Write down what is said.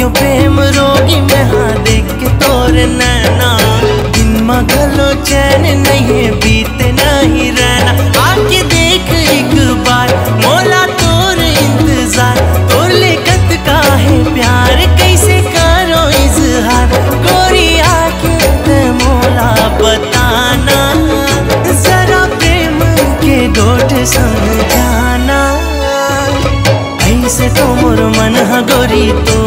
क्यों प्रेम रोगी मैं हाँ देख के तोर नैना। दिन मगलो चैन नहीं बीते नहीं रहना। आके देख एक बार मोला तोर इंतजार। तोर लेकत का है प्यार कैसे करो इजहार। गोरी आके ते मोला बताना जरा प्रेम के डोट समझाना। ऐसे तो मोर मन हा गोरी तो